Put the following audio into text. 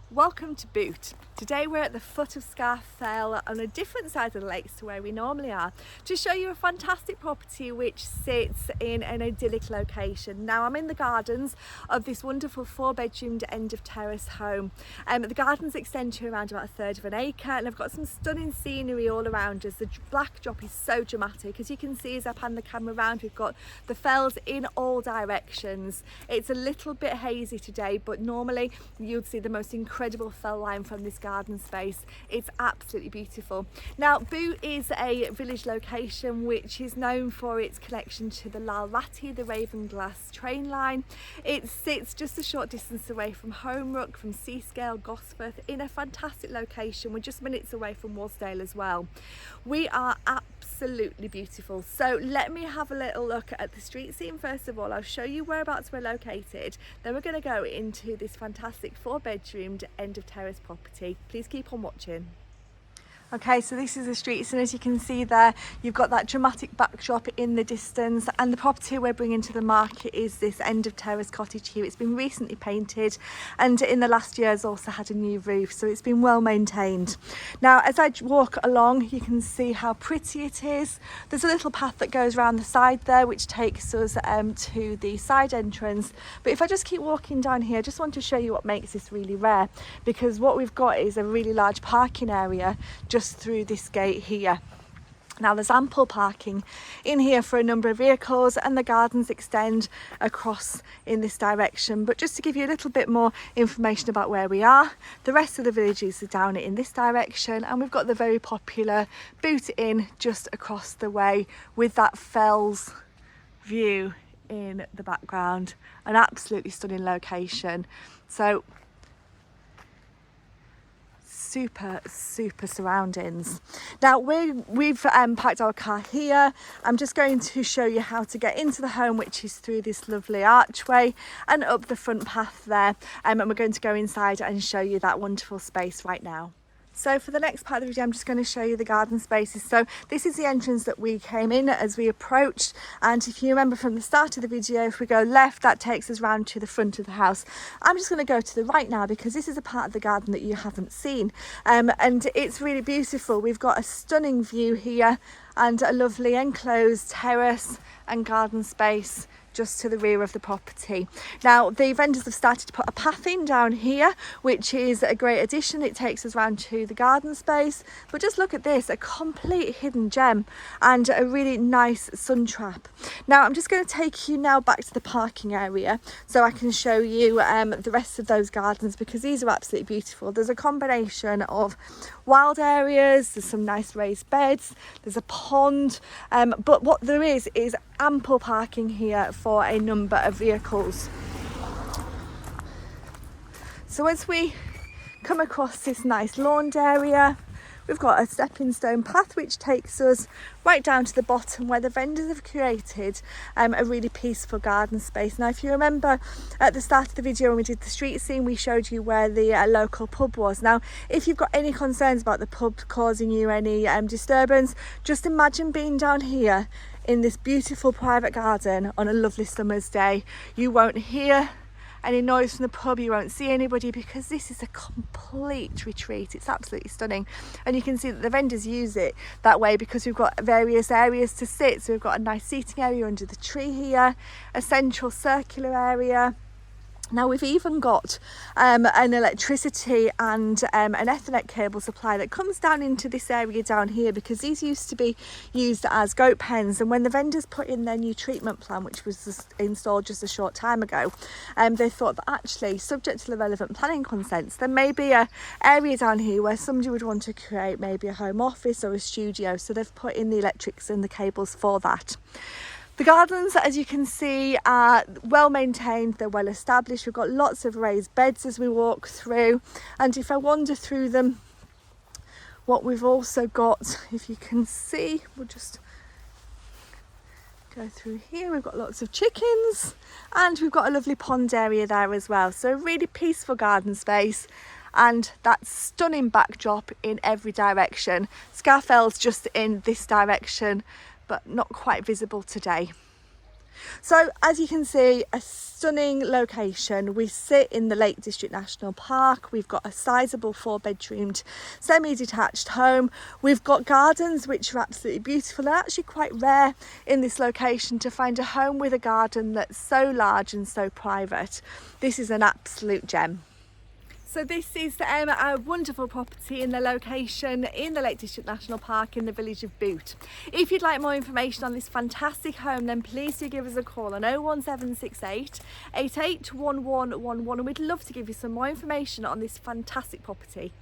Welcome to Boot. Today we're at the foot of Scafell on a different side of the lakes to where we normally are to show you a fantastic property which sits in an idyllic location. Now I'm in the gardens of this wonderful 4-bedroomed end of terrace home. The gardens extend to around about a third of an acre and I've got some stunning scenery all around us. The backdrop is so dramatic. As you can see as I pan the camera around, we've got the fells in all directions. It's a little bit hazy today, but normally you'd see the most incredible fell line from this garden space. It's absolutely beautiful. Now Boot is a village location which is known for its connection to the Lalratty, the Ravenglass train line. It sits just a short distance away from Homerook, from Seascale, Gosforth, in a fantastic location. We're just minutes away from Wasdale as well. We are absolutely beautiful. So let me have a little look at the street scene first of all. I'll show you whereabouts we're located, then we're going to go into this fantastic 4-bedroomed end of terrace property. Please keep on watching. Okay, so this is the streets, and as you can see there, you've got that dramatic backdrop in the distance, and the property we're bringing to the market is this end of terrace cottage here. It's been recently painted and in the last year has also had a new roof, so it's been well maintained. Now as I walk along, you can see how pretty it is. There's a little path that goes around the side there which takes us to the side entrance, but if I just keep walking down here, I just want to show you what makes this really rare, because what we've got is a really large parking area just through this gate here. Now there's ample parking in here for a number of vehicles, and the gardens extend across in this direction. But just to give you a little bit more information about where we are, the rest of the villages are down in this direction, and we've got the very popular Boot Inn just across the way with that fells view in the background. An absolutely stunning location. So super surroundings. Now we've parked our car here. I'm just going to show you how to get into the home, which is through this lovely archway and up the front path there, and we're going to go inside and show you that wonderful space right now. So for the next part of the video, I'm just going to show you the garden spaces. So this is the entrance that we came in as we approached, and if you remember from the start of the video, if we go left, that takes us round to the front of the house. I'm just going to go to the right now because this is a part of the garden that you haven't seen, and it's really beautiful. We've got a stunning view here and a lovely enclosed terrace and garden space just to the rear of the property. Now the vendors have started to put a path in down here, which is a great addition. It takes us round to the garden space, but just look at this, a complete hidden gem and a really nice sun trap. Now I'm just going to take you now back to the parking area so I can show you the rest of those gardens, because these are absolutely beautiful. There's a combination of wild areas, there's some nice raised beds, there's a pond, but what there is ample parking here for a number of vehicles. So as we come across this nice lawned area, we've got a stepping stone path which takes us right down to the bottom where the vendors have created a really peaceful garden space. Now if you remember at the start of the video when we did the street scene, we showed you where the local pub was. Now if you've got any concerns about the pub causing you any disturbance, just imagine being down here in this beautiful private garden on a lovely summer's day. You won't hear any noise from the pub, you won't see anybody, because this is a complete retreat. It's absolutely stunning, and you can see that the vendors use it that way because we've got various areas to sit. So we've got a nice seating area under the tree here, a central circular area. Now we've even got an electricity and an Ethernet cable supply that comes down into this area down here, because these used to be used as goat pens, and when the vendors put in their new treatment plan, which was installed just a short time ago, they thought that actually, subject to the relevant planning consents, there may be a area down here where somebody would want to create maybe a home office or a studio, so they've put in the electrics and the cables for that. The gardens, as you can see, are well maintained, they're well established. We've got lots of raised beds as we walk through, and if I wander through them, what we've also got, if you can see, we'll just go through here. We've got lots of chickens, and we've got a lovely pond area there as well. So a really peaceful garden space, and that stunning backdrop in every direction. Scafell's just in this direction, but not quite visible today. So as you can see, a stunning location. We sit in the Lake District National Park. We've got a sizable 4-bedroomed semi-detached home. We've got gardens which are absolutely beautiful. They're actually quite rare in this location to find a home with a garden that's so large and so private. This is an absolute gem. So this is a wonderful property in the location in the Lake District National Park in the village of Boot. If you'd like more information on this fantastic home, then please do give us a call on 01768 881111 and we'd love to give you some more information on this fantastic property.